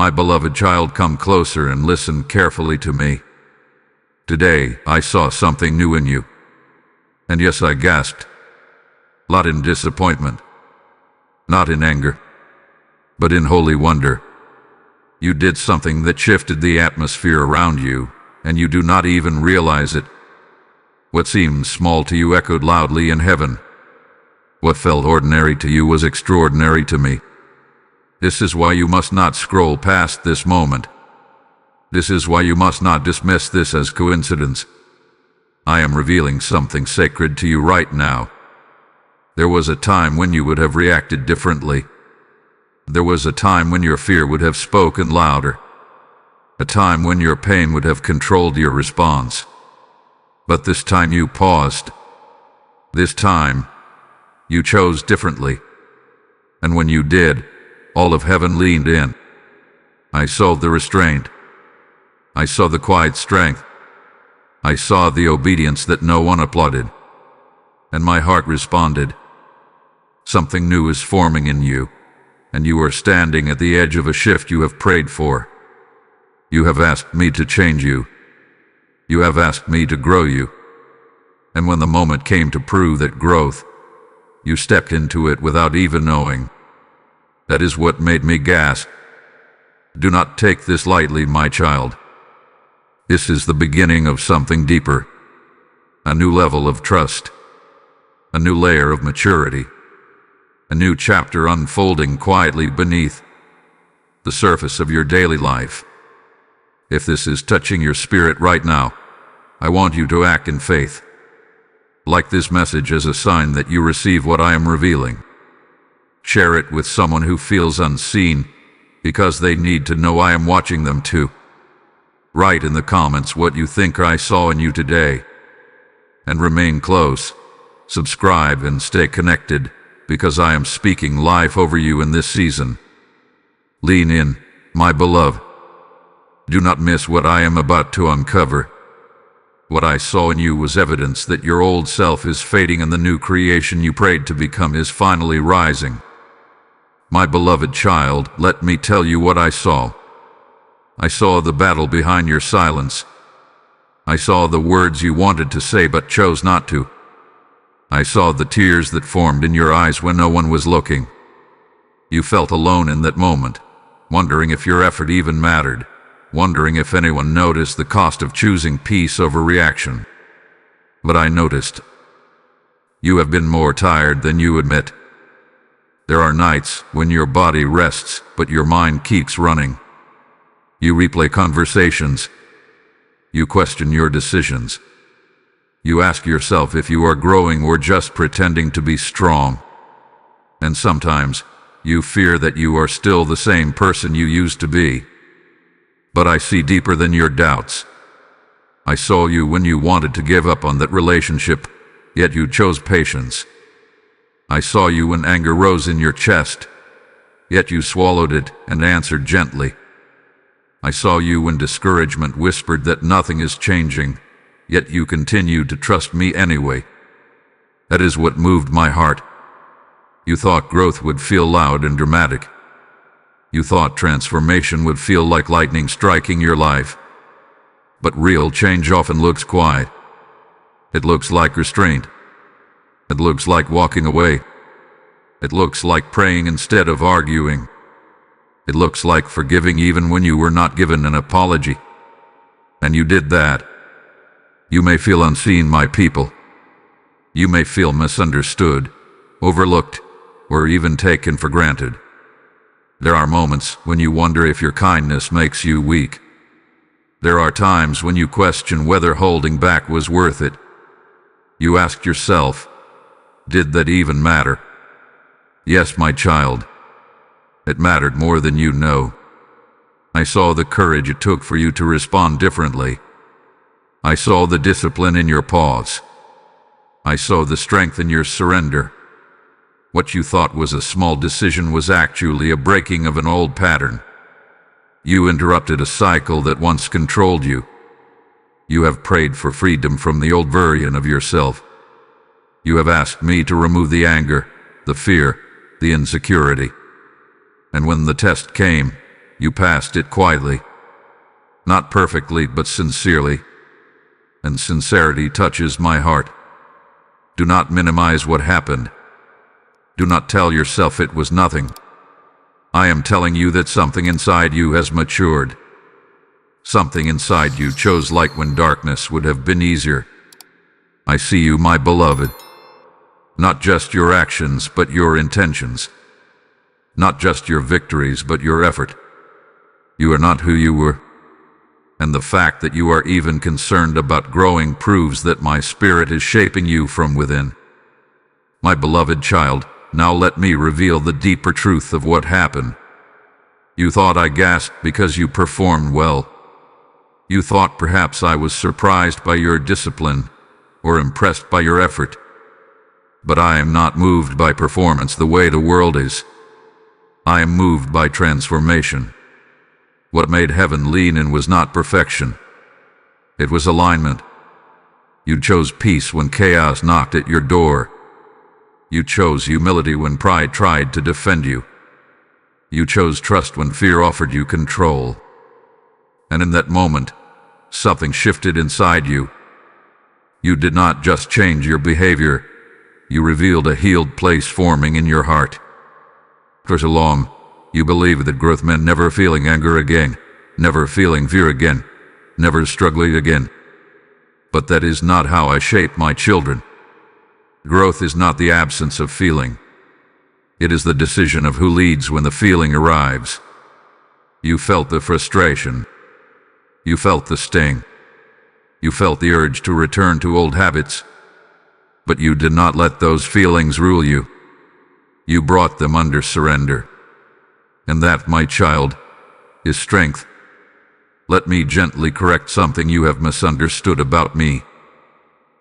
My beloved child, come closer and listen carefully to me. Today, I saw something new in you. And yes, I gasped. Not in disappointment, not in anger, but in holy wonder. You did something that shifted the atmosphere around you, and you do not even realize it. What seemed small to you echoed loudly in heaven. What felt ordinary to you was extraordinary to me. This is why you must not scroll past this moment. This is why you must not dismiss this as coincidence. I am revealing something sacred to you right now. There was a time when you would have reacted differently. There was a time when your fear would have spoken louder. A time when your pain would have controlled your response. But this time you paused. This time, you chose differently. And when you did, all of heaven leaned in. I saw the restraint. I saw the quiet strength. I saw the obedience that no one applauded. And my heart responded. Something new is forming in you, and you are standing at the edge of a shift you have prayed for. You have asked me to change you. You have asked me to grow you. And when the moment came to prove that growth, you stepped into it without even knowing. That is what made me gasp. Do not take this lightly, my child. This is the beginning of something deeper. A new level of trust. A new layer of maturity. A new chapter unfolding quietly beneath the surface of your daily life. If this is touching your spirit right now, I want you to act in faith. Like this message as a sign that you receive what I am revealing. Share it with someone who feels unseen, because they need to know I am watching them too. Write in the comments what you think I saw in you today. And remain close. Subscribe and stay connected, because I am speaking life over you in this season. Lean in, my beloved. Do not miss what I am about to uncover. What I saw in you was evidence that your old self is fading and the new creation you prayed to become is finally rising. My beloved child, let me tell you what I saw. I saw the battle behind your silence. I saw the words you wanted to say but chose not to. I saw the tears that formed in your eyes when no one was looking. You felt alone in that moment, wondering if your effort even mattered, wondering if anyone noticed the cost of choosing peace over reaction. But I noticed. You have been more tired than you admit. There are nights when your body rests, but your mind keeps running. You replay conversations. You question your decisions. You ask yourself if you are growing or just pretending to be strong. And sometimes, you fear that you are still the same person you used to be. But I see deeper than your doubts. I saw you when you wanted to give up on that relationship, yet you chose patience. I saw you when anger rose in your chest, yet you swallowed it and answered gently. I saw you when discouragement whispered that nothing is changing, yet you continued to trust me anyway. That is what moved my heart. You thought growth would feel loud and dramatic. You thought transformation would feel like lightning striking your life. But real change often looks quiet. It looks like restraint. It looks like walking away. It looks like praying instead of arguing. It looks like forgiving even when you were not given an apology. And you did that. You may feel unseen, my people. You may feel misunderstood, overlooked, or even taken for granted. There are moments when you wonder if your kindness makes you weak. There are times when you question whether holding back was worth it. You ask yourself, did that even matter? Yes, my child. It mattered more than you know. I saw the courage it took for you to respond differently. I saw the discipline in your pause. I saw the strength in your surrender. What you thought was a small decision was actually a breaking of an old pattern. You interrupted a cycle that once controlled you. You have prayed for freedom from the old version of yourself. You have asked me to remove the anger, the fear, the insecurity. And when the test came, You passed it quietly. Not perfectly, but sincerely. And sincerity touches my heart. Do not minimize what happened. Do not tell yourself it was nothing. I am telling you that something inside you has matured. Something inside you chose light when darkness would have been easier. I see you, my beloved. Not just your actions, but your intentions. Not just your victories, but your effort. You are not who you were. And the fact that you are even concerned about growing proves that my spirit is shaping you from within. My beloved child, now let me reveal the deeper truth of what happened. You thought I gasped because you performed well. You thought perhaps I was surprised by your discipline or impressed by your effort. But I am not moved by performance the way the world is. I am moved by transformation. What made heaven lean in was not perfection. It was alignment. You chose peace when chaos knocked at your door. You chose humility when pride tried to defend you. You chose trust when fear offered you control. And in that moment, something shifted inside you. You did not just change your behavior. You revealed a healed place forming in your heart. For so long, you believed that growth meant never feeling anger again, never feeling fear again, never struggling again. But that is not how I shape my children. Growth is not the absence of feeling. It is the decision of who leads when the feeling arrives. You felt the frustration. You felt the sting. You felt the urge to return to old habits. But you did not let those feelings rule you. You brought them under surrender. And that, my child, is strength. Let me gently correct something you have misunderstood about me.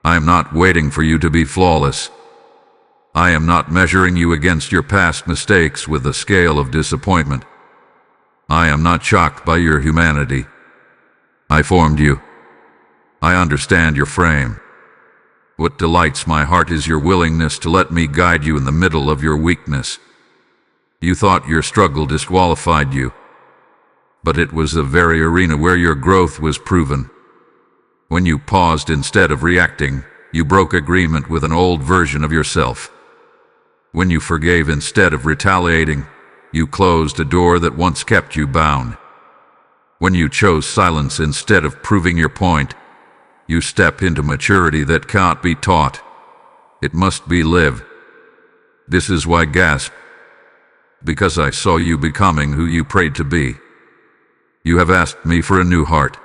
I am not waiting for you to be flawless. I am not measuring you against your past mistakes with a scale of disappointment. I am not shocked by your humanity. I formed you. I understand your frame. What delights my heart is your willingness to let me guide you in the middle of your weakness. You thought your struggle disqualified you, but it was the very arena where your growth was proven. When you paused instead of reacting, you broke agreement with an old version of yourself. When you forgave instead of retaliating, you closed a door that once kept you bound. When you chose silence instead of proving your point, you step into maturity that can't be taught. It must be lived. This is why I gasp. Because I saw you becoming who you prayed to be. You have asked me for a new heart.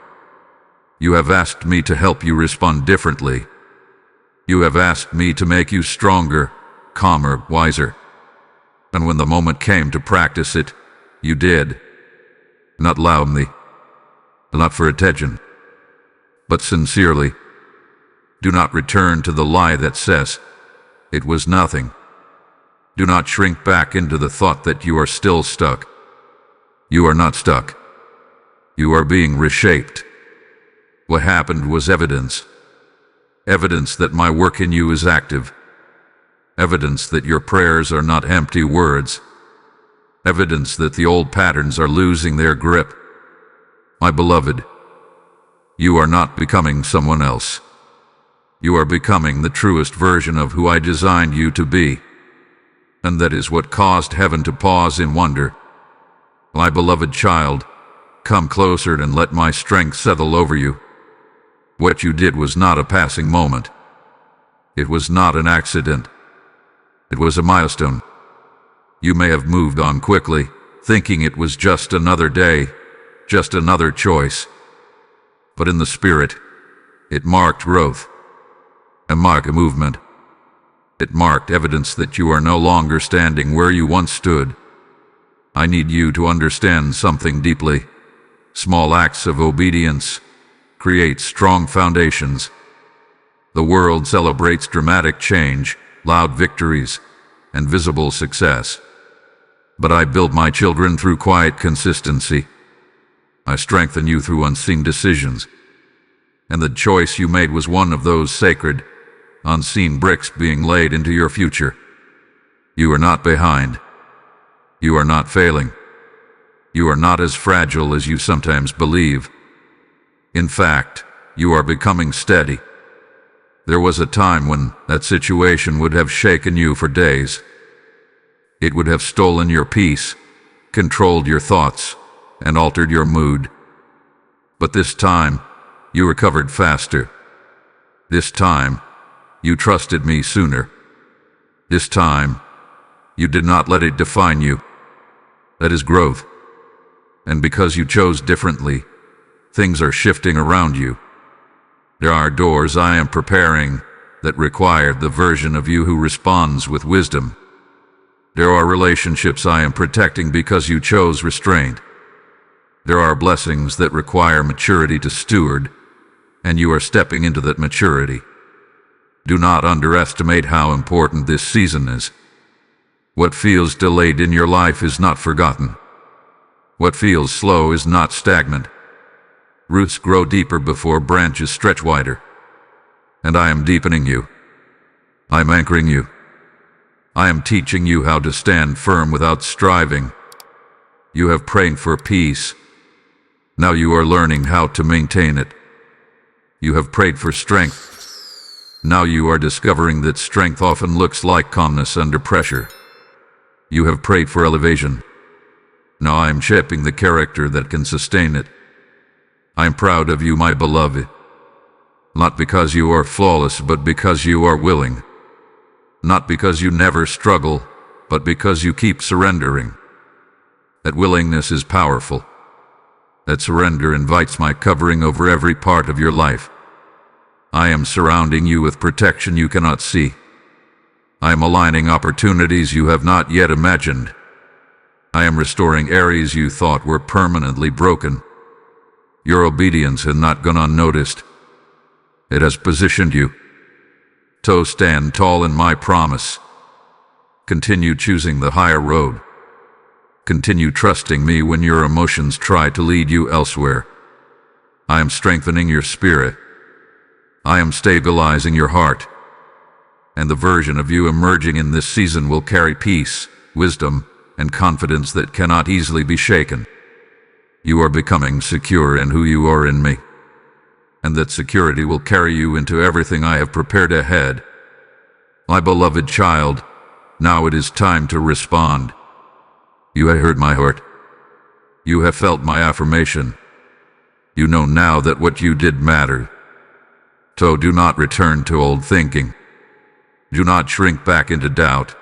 You have asked me to help you respond differently. You have asked me to make you stronger, calmer, wiser. And when the moment came to practice it, you did. Not loudly, not for attention, but sincerely. Do not return to the lie that says, it was nothing. Do not shrink back into the thought that you are still stuck. You are not stuck. You are being reshaped. What happened was evidence. Evidence that my work in you is active. Evidence that your prayers are not empty words. Evidence that the old patterns are losing their grip. My beloved, you are not becoming someone else. You are becoming the truest version of who I designed you to be. And that is what caused heaven to pause in wonder. My beloved child, come closer and let my strength settle over you. What you did was not a passing moment. It was not an accident. It was a milestone. You may have moved on quickly, thinking it was just another day, just another choice. But in the spirit, it marked growth. It marked a movement. It marked evidence that you are no longer standing where you once stood. I need you to understand something deeply. Small acts of obedience create strong foundations. The world celebrates dramatic change, loud victories, and visible success. But I build my children through quiet consistency. I strengthen you through unseen decisions. And the choice you made was one of those sacred, unseen bricks being laid into your future. You are not behind. You are not failing. You are not as fragile as you sometimes believe. In fact, you are becoming steady. There was a time when that situation would have shaken you for days. It would have stolen your peace, controlled your thoughts, and altered your mood. But this time, you recovered faster. This time, you trusted me sooner. This time, you did not let it define you. That is growth. And because you chose differently, things are shifting around you. There are doors I am preparing that require the version of you who responds with wisdom. There are relationships I am protecting because you chose restraint. There are blessings that require maturity to steward, and you are stepping into that maturity. Do not underestimate how important this season is. What feels delayed in your life is not forgotten. What feels slow is not stagnant. Roots grow deeper before branches stretch wider. And I am deepening you. I am anchoring you. I am teaching you how to stand firm without striving. You have prayed for peace. Now you are learning how to maintain it. You have prayed for strength. Now you are discovering that strength often looks like calmness under pressure. You have prayed for elevation. Now I am shaping the character that can sustain it. I am proud of you, my beloved. Not because you are flawless, but because you are willing. Not because you never struggle, but because you keep surrendering. That willingness is powerful. That surrender invites my covering over every part of your life. I am surrounding you with protection you cannot see. I am aligning opportunities you have not yet imagined. I am restoring areas you thought were permanently broken. Your obedience has not gone unnoticed. It has positioned you. So stand tall in my promise. Continue choosing the higher road. Continue trusting me when your emotions try to lead you elsewhere. I am strengthening your spirit. I am stabilizing your heart. And the version of you emerging in this season will carry peace, wisdom, and confidence that cannot easily be shaken. You are becoming secure in who you are in me. And that security will carry you into everything I have prepared ahead. My beloved child, now it is time to respond. You have heard my heart. You have felt my affirmation. You know now that what you did mattered. So do not return to old thinking. Do not shrink back into doubt.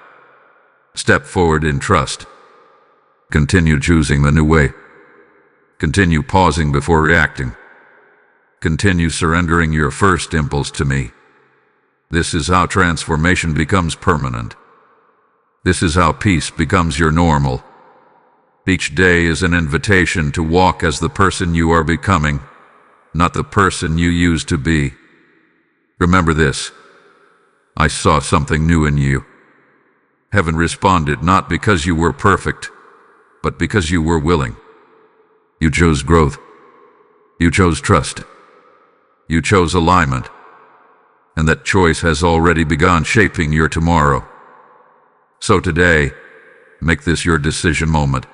Step forward in trust. Continue choosing the new way. Continue pausing before reacting. Continue surrendering your first impulse to me. This is how transformation becomes permanent. This is how peace becomes your normal. Each day is an invitation to walk as the person you are becoming, not the person you used to be. Remember this. I saw something new in you. Heaven responded not because you were perfect, but because you were willing. You chose growth. You chose trust. You chose alignment. And that choice has already begun shaping your tomorrow. So today, make this your decision moment.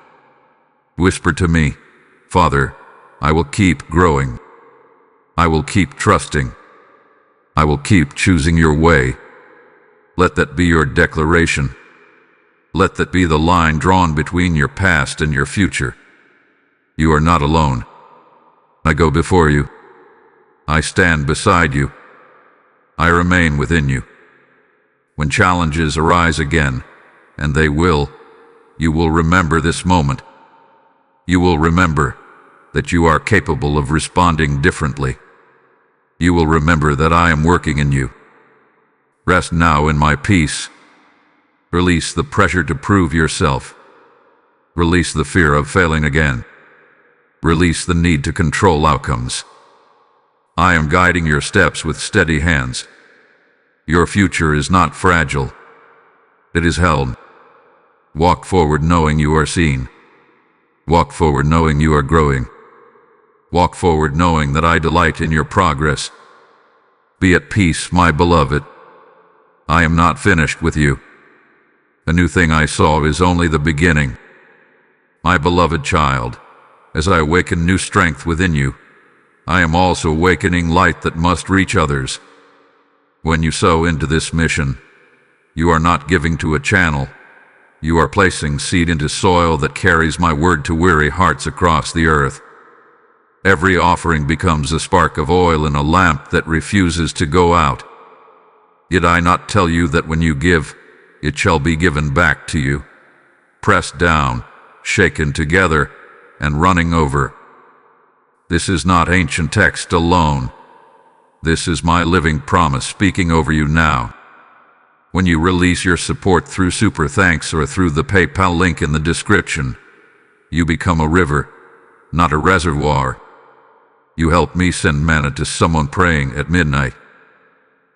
Whisper to me, Father, I will keep growing. I will keep trusting. I will keep choosing your way. Let that be your declaration. Let that be the line drawn between your past and your future. You are not alone. I go before you. I stand beside you. I remain within you. When challenges arise again, and they will, you will remember this moment. You will remember that you are capable of responding differently. You will remember that I am working in you. Rest now in my peace. Release the pressure to prove yourself. Release the fear of failing again. Release the need to control outcomes. I am guiding your steps with steady hands. Your future is not fragile. It is held. Walk forward knowing you are seen. Walk forward knowing you are growing. Walk forward knowing that I delight in your progress. Be at peace, my beloved. I am not finished with you. The new thing I saw is only the beginning. My beloved child, as I awaken new strength within you, I am also awakening light that must reach others. When you sow into this mission, you are not giving to a channel. You are placing seed into soil that carries my word to weary hearts across the earth. Every offering becomes a spark of oil in a lamp that refuses to go out. Yet I not tell you that when you give, it shall be given back to you, pressed down, shaken together, and running over. This is not ancient text alone. This is my living promise speaking over you now. When you release your support through Super Thanks or through the PayPal link in the description, you become a river, not a reservoir. You help me send manna to someone praying at midnight.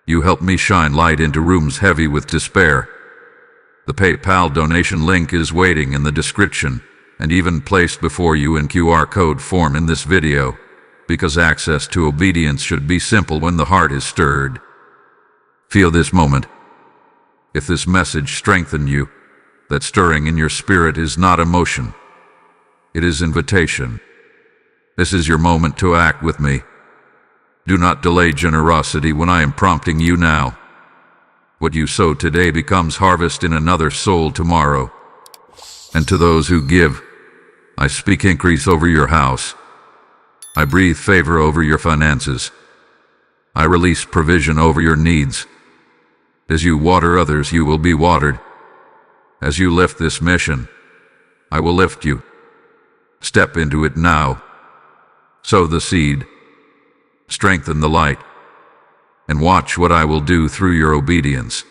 You help me shine light into rooms heavy with despair. The PayPal donation link is waiting in the description and even placed before you in QR code form in this video, because access to obedience should be simple when the heart is stirred. Feel this moment. If this message strengthened you, that stirring in your spirit is not emotion. It is invitation. This is your moment to act with me. Do not delay generosity when I am prompting you now. What you sow today becomes harvest in another soul tomorrow. And to those who give, I speak increase over your house. I breathe favor over your finances. I release provision over your needs. As you water others, you will be watered. As you lift this mission, I will lift you. Step into it now. Sow the seed. Strengthen the light. And watch what I will do through your obedience.